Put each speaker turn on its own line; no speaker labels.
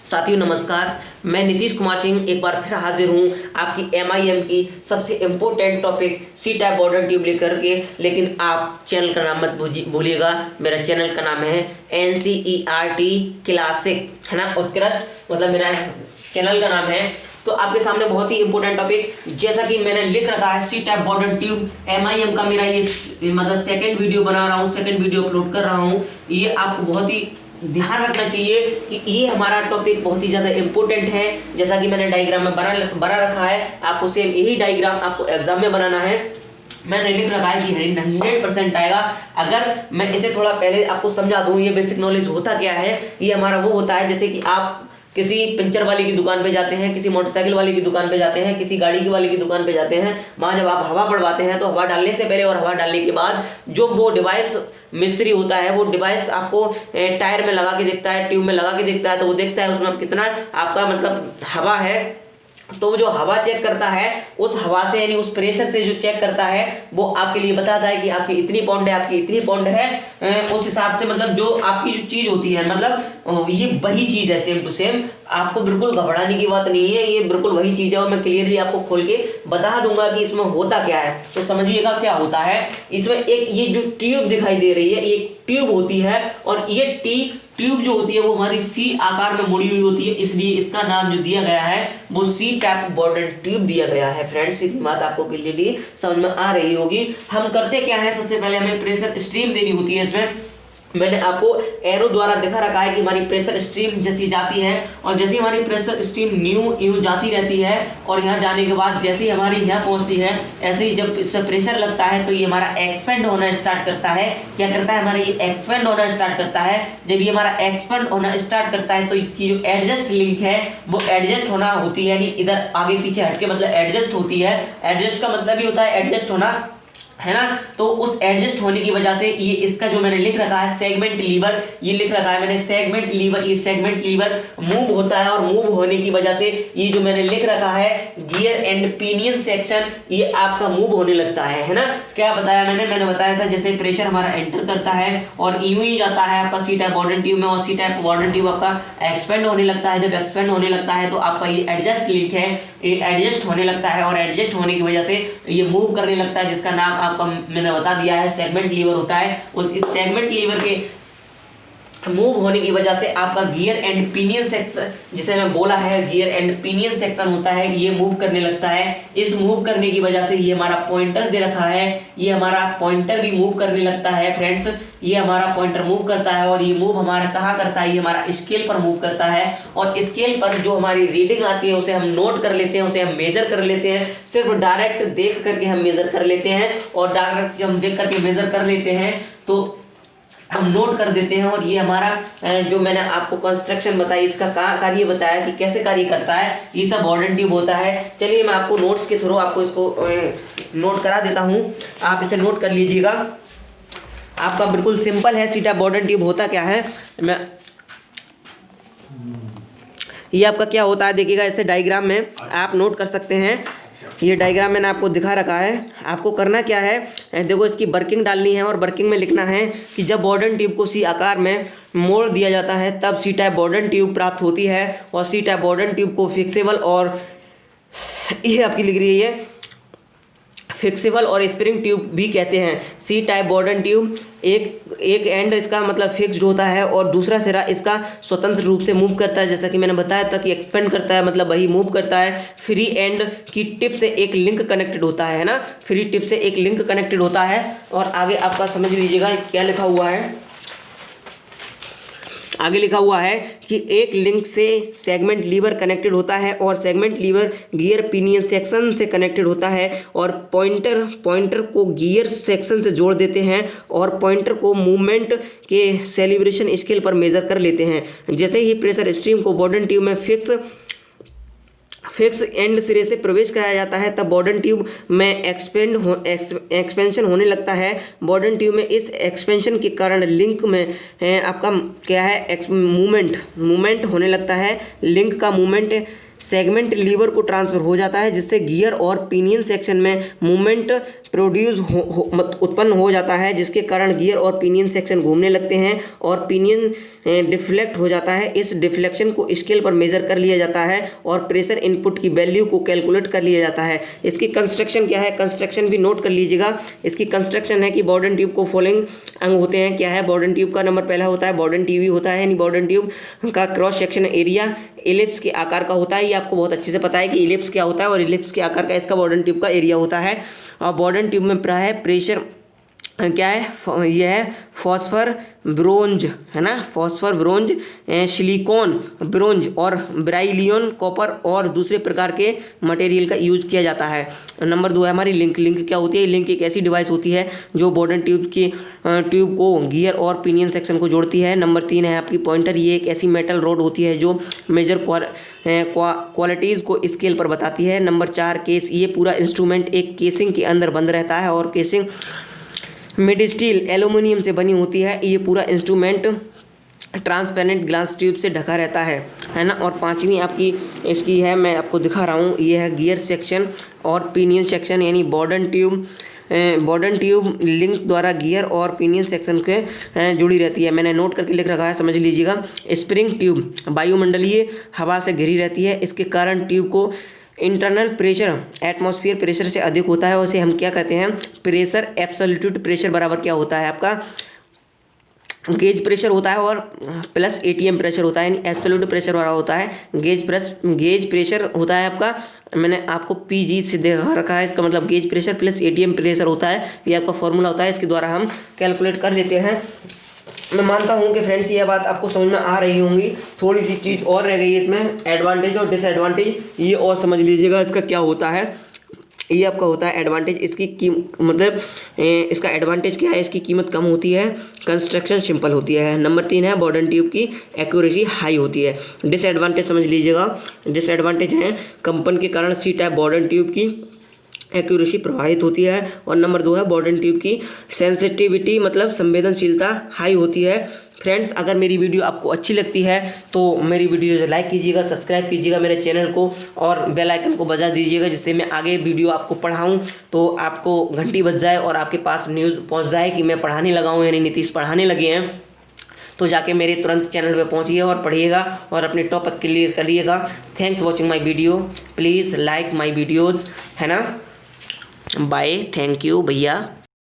साथियों नमस्कार, मैं नीतीश कुमार सिंह एक बार फिर हाजिर हूँ आपकी MIM की सबसे important topic C type border tube लेकर के। लेकिन आप चैनल का नाम मत भूलिएगा, मेरा चैनल का नाम है NCERT क्लासिक, है ना, उत्कृष्ट, मतलब मेरा चैनल का नाम है। तो आपके सामने बहुत ही इंपॉर्टेंट टॉपिक, जैसा कि मैंने लिख रखा है C type border tube MIM का मेरा ये मतलब सेकंड वीडियो बना रहा हूँ, सेकंड वीडियो अपलोड कर रहा हूँ। ये आपको बहुत ही ध्यान रखना चाहिए कि ये हमारा टॉपिक बहुत ही ज़्यादा इंपॉर्टेंट है। जैसा कि मैंने डायग्राम में बना रखा है, आपको सेम यही डायग्राम आपको एग्जाम में बनाना है। मैंने लिख रखा है कि 100% आएगा। अगर मैं इसे थोड़ा पहले आपको समझा दूं, ये बेसिक नॉलेज होता क्या है। ये हमारा वो होता है जैसे कि आप किसी पंचर वाले की दुकान पे जाते हैं, किसी मोटरसाइकिल वाले की दुकान पे जाते हैं, किसी गाड़ी की वाले की दुकान पे जाते हैं। वहाँ जब आप हवा बढ़वाते हैं तो हवा डालने से पहले और हवा डालने के बाद जो वो डिवाइस मिस्त्री होता है, वो डिवाइस आपको टायर में लगा के देखता है, ट्यूब में लगा के देखता है। तो वो देखता है उसमें कितना आपका मतलब हवा है। तो जो हवा चेक करता है, उस हवा से यानी उस प्रेशर से जो चेक करता है, वो आपके लिए बताता है कि आपकी इतनी पाउंड है, आपकी इतनी पाउंड है। उस हिसाब से मतलब जो आपकी जो चीज होती है, मतलब ये वही चीज है, सेम टू सेम। आपको बिल्कुल घबराने की बात नहीं है, ये बिल्कुल वही चीज है और मैं क्लियरली आपको खोल के बता दूंगा कि इसमें होता क्या है। तो समझिएगा क्या होता है इसमें। एक ये जो ट्यूब दिखाई दे रही है, एक ट्यूब होती है और ये ट्यूब जो होती है वो हमारी सी आकार में मुड़ी हुई होती है, इसलिए इसका नाम जो दिया गया है वो सी टाइप बॉर्डर ट्यूब दिया गया है। फ्रेंड्स, इतनी बात आपको क्लियरली समझ में आ रही होगी। हम करते क्या है, सबसे पहले हमें प्रेशर स्ट्रीम देनी होती है। इसमें मैंने आपको एरो द्वारा दिखा रखा है कि हमारी प्रेशर स्ट्रीम जैसी जाती है और जैसे हमारी प्रेशर स्ट्रीम न्यू जाती रहती है और यहाँ जाने के बाद जैसे ही हमारी यहाँ पहुँचती है, ऐसे ही जब इस पर प्रेशर लगता है तो ये हमारा एक्सपेंड होना स्टार्ट करता है। क्या करता है, हमारा ये एक्सपेंड होना स्टार्ट करता है। जब ये हमारा एक्सपेंड होना स्टार्ट करता है तो इसकी जो एडजस्ट लिंक है वो एडजस्ट होना होती है, यानी इधर आगे पीछे हटके मतलब एडजस्ट होती है। एडजस्ट का मतलब ही होता है एडजस्ट होना, है ना। तो उस एडजस्ट होने की वजह से ये इसका जो मैंने लिख रखा है सेगमेंट लीवर, ये लिख रखा है मैंने सेगमेंट लीवर। ये सेगमेंट लीवर मूव होता है और मूव होने की वजह से ये जो मैंने लिख रखा है गियर एंड पिनियन सेक्शन, ये आपका मूव होने लगता है ना। क्या बताया मैंने बताया था जैसे प्रेशर हमारा एंटर करता है और यूं ही जाता है आपका सी टाइप बॉर्डर ट्यूब में और सी टाइप बॉर्डर ट्यूब आपका एक्सपेंड होने लगता है। जब एक्सपेंड होने लगता है तो आपका ये एडजस्ट लिंक है, ये एडजस्ट होने लगता है और एडजस्ट होने की वजह से ये मूव करने लगता है, जिसका नाम आपका मैंने बता दिया है सेगमेंट लीवर होता है। उस इस सेगमेंट लीवर के मूव होने की वजह से आपका गियर एंड पिनियन सेक्शन, जिसे मैं बोला है गियर एंड पिनियन सेक्शन होता है, ये मूव करने लगता है। इस मूव करने की वजह से ये हमारा पॉइंटर दे रखा है, ये हमारा पॉइंटर भी मूव करने लगता है। फ्रेंड्स, ये हमारा पॉइंटर मूव करता है और ये मूव हमारा कहाँ करता है, ये हमारा स्केल पर मूव करता है। और स्केल पर जो हमारी रीडिंग आती है उसे हम नोट कर लेते हैं, उसे हम मेजर कर लेते हैं। सिर्फ डायरेक्ट देख करके हम मेजर कर लेते हैं और डायरेक्ट जब हम देख करके मेजर कर लेते हैं तो हम नोट कर देते हैं। और ये हमारा जो मैंने आपको कंस्ट्रक्शन बताई, इसका कार्य बताया कि कैसे कार्य करता है, ये सब बॉर्डर ट्यूब होता है। चलिए मैं आपको नोट्स के थ्रू आपको इसको नोट करा देता हूँ, आप इसे नोट कर लीजिएगा। आपका बिल्कुल सिंपल है सी टाइप बॉर्डर ट्यूब होता क्या है। ये आपका क्या होता है देखिएगा, ऐसे डायग्राम में आप नोट कर सकते हैं। ये डायग्राम मैंने आपको दिखा रखा है। आपको करना क्या है, देखो इसकी वर्किंग डालनी है और वर्किंग में लिखना है कि जब बॉर्डर ट्यूब को सी आकार में मोड़ दिया जाता है तब सी टाइप बॉर्डर ट्यूब प्राप्त होती है। और सी टाइप बॉर्डर ट्यूब को फिक्सेबल और ये आपकी लिख रही है फिक्सेबल और स्प्रिंग ट्यूब भी कहते हैं। सी टाइप बॉर्डर ट्यूब एक एंड इसका मतलब फिक्स्ड होता है और दूसरा सिरा इसका स्वतंत्र रूप से मूव करता है। जैसा कि मैंने बताया था कि एक्सपेंड करता है मतलब वही मूव करता है। फ्री एंड की टिप से एक लिंक कनेक्टेड होता है ना, फ्री टिप से एक लिंक कनेक्टेड होता है। और आगे आपका समझ लीजिएगा क्या लिखा हुआ है। आगे लिखा हुआ है कि एक लिंक से सेगमेंट लीवर कनेक्टेड होता है और segment lever gear pinion section से कनेक्टेड होता है और पॉइंटर को गियर सेक्शन से जोड़ देते हैं और पॉइंटर को मूवमेंट के सेलिब्रेशन स्केल पर मेजर कर लेते हैं। जैसे ही प्रेशर स्ट्रीम को बॉर्डर ट्यूब में फिक्स एंड सिरे से प्रवेश कराया जाता है तब बॉर्डर ट्यूब में एक्सपेंशन होने लगता है। बॉर्डर ट्यूब में इस एक्सपेंशन के कारण लिंक में आपका क्या है मूवमेंट होने लगता है। लिंक का मूवमेंट सेगमेंट लीवर को ट्रांसफर हो जाता है, जिससे गियर और पिनियन सेक्शन में मूवमेंट प्रोड्यूस उत्पन्न हो जाता है, जिसके कारण गियर और पिनियन सेक्शन घूमने लगते हैं और पिनियन डिफ्लेक्ट हो जाता है। इस डिफ्लेक्शन को स्केल पर मेजर कर लिया जाता है और प्रेशर इनपुट की वैल्यू को कैलकुलेट कर लिया जाता है। इसकी कंस्ट्रक्शन क्या है, कंस्ट्रक्शन भी नोट कर लीजिएगा। इसकी कंस्ट्रक्शन है कि बॉर्डन ट्यूब को फॉलोइंग अंग होते हैं। क्या है, बॉर्डन ट्यूब का नंबर पहला होता है बॉर्डन टीवी होता है, यानी बॉर्डन ट्यूब का क्रॉस सेक्शन एरिया इलिप्स के आकार का होता है। ये आपको बहुत अच्छे से पता है कि इलिप्स क्या होता है और इलिप्स के आकार का इसका बॉर्डन ट्यूब का एरिया होता है। और बॉर्डन ट्यूब में प्राय प्रेशर क्या है, यह है फॉस्फर ब्रोंज, है ना, फॉस्फर ब्रोंज, सिलिकॉन ब्रोंज और ब्राइलियन कॉपर और दूसरे प्रकार के मटेरियल का यूज किया जाता है। नंबर 2 है हमारी लिंक। लिंक क्या होती है, लिंक एक ऐसी डिवाइस होती है जो बॉर्डन ट्यूब को गियर और पिनियन सेक्शन को जोड़ती है। नंबर 3 है आपकी पॉइंटर। ये एक ऐसी मेटल रोड होती है जो मेजर क्वालिटीज़ को स्केल पर बताती है। Number 4 case. ये पूरा इंस्ट्रूमेंट एक केसिंग के अंदर बंद रहता है और केसिंग मिड स्टील एल्यूमिनियम से बनी होती है। ये पूरा इंस्ट्रूमेंट ट्रांसपेरेंट ग्लास ट्यूब से ढका रहता है ना। और 5वीं आपकी इसकी है, मैं आपको दिखा रहा हूँ, ये है गियर सेक्शन और पिनियन सेक्शन, यानी बॉर्डन ट्यूब लिंक द्वारा गियर और पिनियन सेक्शन के जुड़ी रहती है। मैंने नोट करके लिख रखा है, समझ लीजिएगा। स्प्रिंग ट्यूब वायुमंडलीय हवा से घिरी रहती है, इसके कारण ट्यूब को इंटरनल प्रेशर एटमॉस्फेयर प्रेशर से अधिक होता है और इसे हम क्या कहते हैं, प्रेशर एब्सोल्यूट प्रेशर बराबर क्या होता है आपका गेज प्रेशर होता है और प्लस एटीएम प्रेशर होता है, यानी एब्सोल्यूट प्रेशर बराबर होता है गेज प्रेशर होता है आपका, मैंने आपको पीजी से दे रखा है, इसका मतलब gauge pressure plus ATM pressure होता है। ये आपका फॉर्मूला होता है, इसके द्वारा हम कैलकुलेट कर लेते हैं। मैं मानता हूँ कि फ्रेंड्स ये बात आपको समझ में आ रही होंगी। थोड़ी सी चीज़ और रह गई है इसमें, एडवांटेज और डिसएडवांटेज, ये और समझ लीजिएगा इसका क्या होता है। ये आपका होता है एडवांटेज, इसकी मतलब इसका एडवांटेज क्या है, इसकी कीमत कम होती है, कंस्ट्रक्शन सिंपल होती है। नंबर 3 है बॉर्डन ट्यूब की एक्यूरेसी हाई होती है। डिसएडवांटेज समझ लीजिएगा, डिसएडवांटेज है कंपन के कारण सी टाइप बॉर्डन ट्यूब की एक्यूरेसी प्रभावित होती है। और नंबर 2 है बॉर्डन ट्यूब की सेंसिटिविटी मतलब संवेदनशीलता हाई होती है। फ्रेंड्स, अगर मेरी वीडियो आपको अच्छी लगती है तो मेरी वीडियो लाइक कीजिएगा, सब्सक्राइब कीजिएगा मेरे चैनल को और बेल आइकन को बजा दीजिएगा, जिससे मैं आगे वीडियो आपको पढ़ाऊँ तो आपको घंटी बज जाए और आपके पास न्यूज़ पहुँच जाए कि मैं पढ़ाने लगा हूँ, यानी नीतीश पढ़ाने लगे हैं। तो जाके मेरे तुरंत चैनल पे पहुंचिए और पढ़िएगा और अपने टॉपिक क्लियर करिएगा। Thanks watching my video, please like my videos, है ना। बाय, थैंक यू भैया।